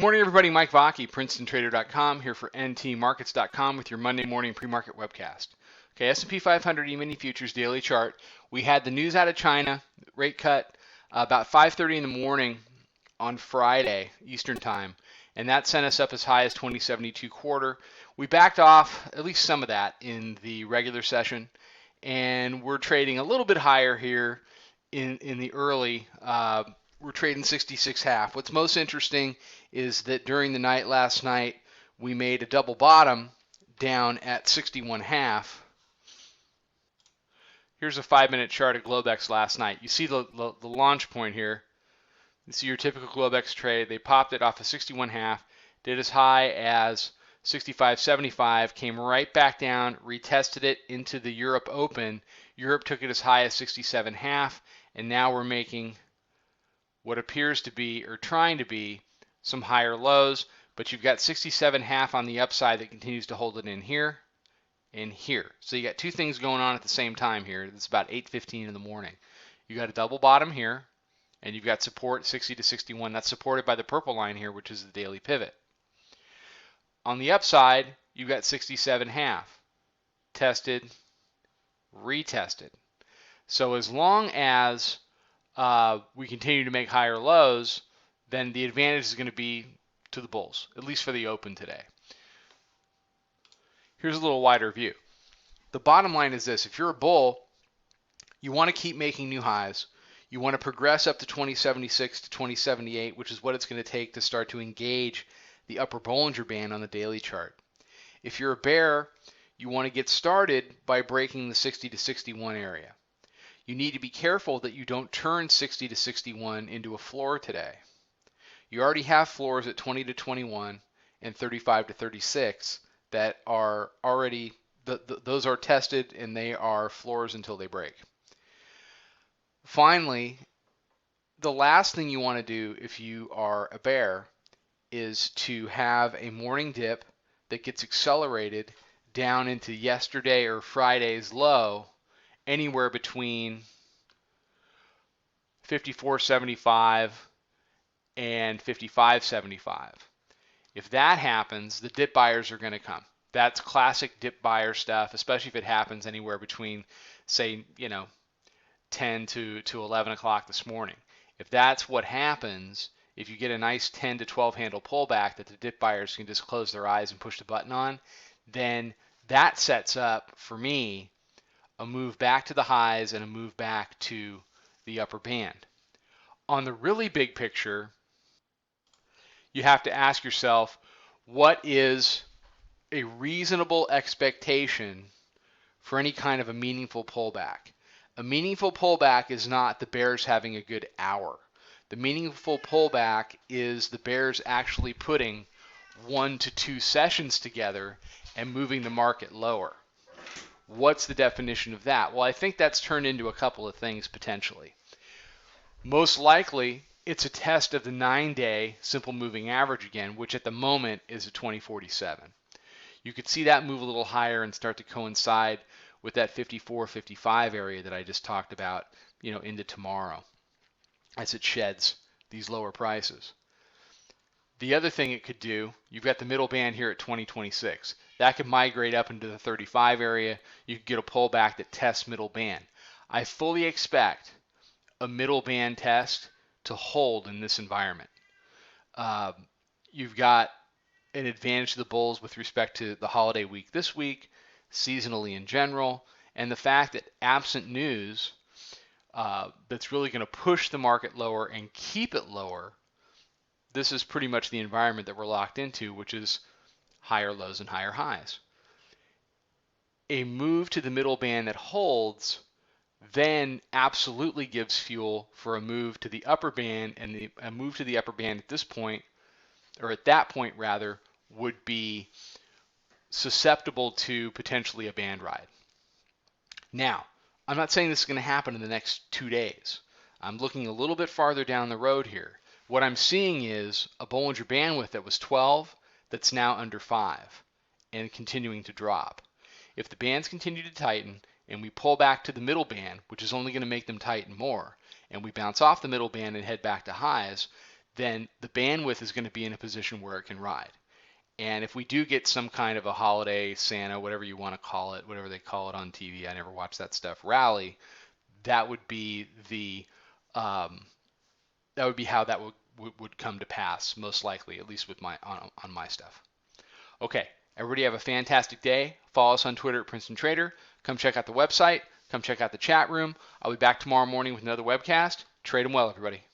morning, everybody. Mike Vaki, Princetontrader.com, here for ntmarkets.com with your Monday morning pre-market webcast. Okay, S&P 500 E-mini futures daily chart. We had the news out of China, rate cut about 5:30 in the morning on Friday Eastern time, and that sent us up as high as 2072 quarter. We backed off at least some of that in the regular session, and we're trading a little bit higher here in the early. We're trading 66.5. What's most interesting is that during the night last night, we made a double bottom down at 61.5. Here's a 5-minute chart of Globex last night. You see the launch point here. You see your typical Globex trade. They popped it off of 61.5, did as high as 65.75, came right back down, retested it into the Europe Open. Europe took it as high as 67.5, and now we're making what appears to be, or trying to be, some higher lows, but you've got 67.5 on the upside that continues to hold it in here and here. So you got two things going on at the same time here. It's about 8:15 in the morning. You got a double bottom here, and you've got support 60 to 61. That's supported by the purple line here, which is the daily pivot. On the upside, you've got 67.5. Tested, retested. So as long as we continue to make higher lows, then the advantage is going to be to the bulls, at least for the open today. Here's a little wider view. The bottom line is this: if you're a bull, you want to keep making new highs. You want to progress up to 2076 to 2078, which is what it's going to take to start to engage the upper Bollinger Band on the daily chart. If you're a bear, you want to get started by breaking the 60 to 61 area. You need to be careful that you don't turn 60 to 61 into a floor today. You already have floors at 20 to 21 and 35 to 36 that are already, those are tested, and they are floors until they break. Finally, the last thing you want to do if you are a bear is to have a morning dip that gets accelerated down into yesterday or Friday's low, anywhere between 54.75 and 55.75. If that happens, the dip buyers are going to come. That's classic dip buyer stuff, especially if it happens anywhere between, say, 10 to 11 o'clock this morning. If that's what happens, if you get a nice 10 to 12 handle pullback that the dip buyers can just close their eyes and push the button on, then that sets up, for me, a move back to the highs and a move back to the upper band. On the really big picture, you have to ask yourself, what is a reasonable expectation for any kind of a meaningful pullback? A meaningful pullback is not the bears having a good hour. The meaningful pullback is the bears actually putting 1 to 2 sessions together and moving the market lower. What's the definition of that? Well, I think that's turned into a couple of things potentially. Most likely, it's a test of the 9-day simple moving average again, which at the moment is at 2047. You could see that move a little higher and start to coincide with that 54-55 area that I just talked about, into tomorrow as it sheds these lower prices. The other thing it could do, you've got the middle band here at 2026. That could migrate up into the 35 area. You could get a pullback that tests middle band. I fully expect a middle band test to hold in this environment. You've got an advantage to the bulls with respect to the holiday week this week, seasonally in general, and the fact that absent news that's really going to push the market lower and keep it lower, this is pretty much the environment that we're locked into, which is higher lows and higher highs. A move to the middle band that holds then absolutely gives fuel for a move to the upper band, and a move to the upper band at this point, or at that point rather, would be susceptible to potentially a band ride. Now, I'm not saying this is going to happen in the next 2 days. I'm looking a little bit farther down the road here. What I'm seeing is a Bollinger Bandwidth that was 12 that's now under 5 and continuing to drop. If the bands continue to tighten and we pull back to the middle band, which is only going to make them tighten more, and we bounce off the middle band and head back to highs, then the bandwidth is going to be in a position where it can ride. And if we do get some kind of a holiday, Santa, whatever you want to call it, whatever they call it on TV, I never watch that stuff, rally, that would be how that would come to pass, most likely, at least with on my stuff. Okay, everybody have a fantastic day. Follow us on Twitter at Princeton Trader. Come check out the website. Come check out the chat room. I'll be back tomorrow morning with another webcast. Trade them well, everybody.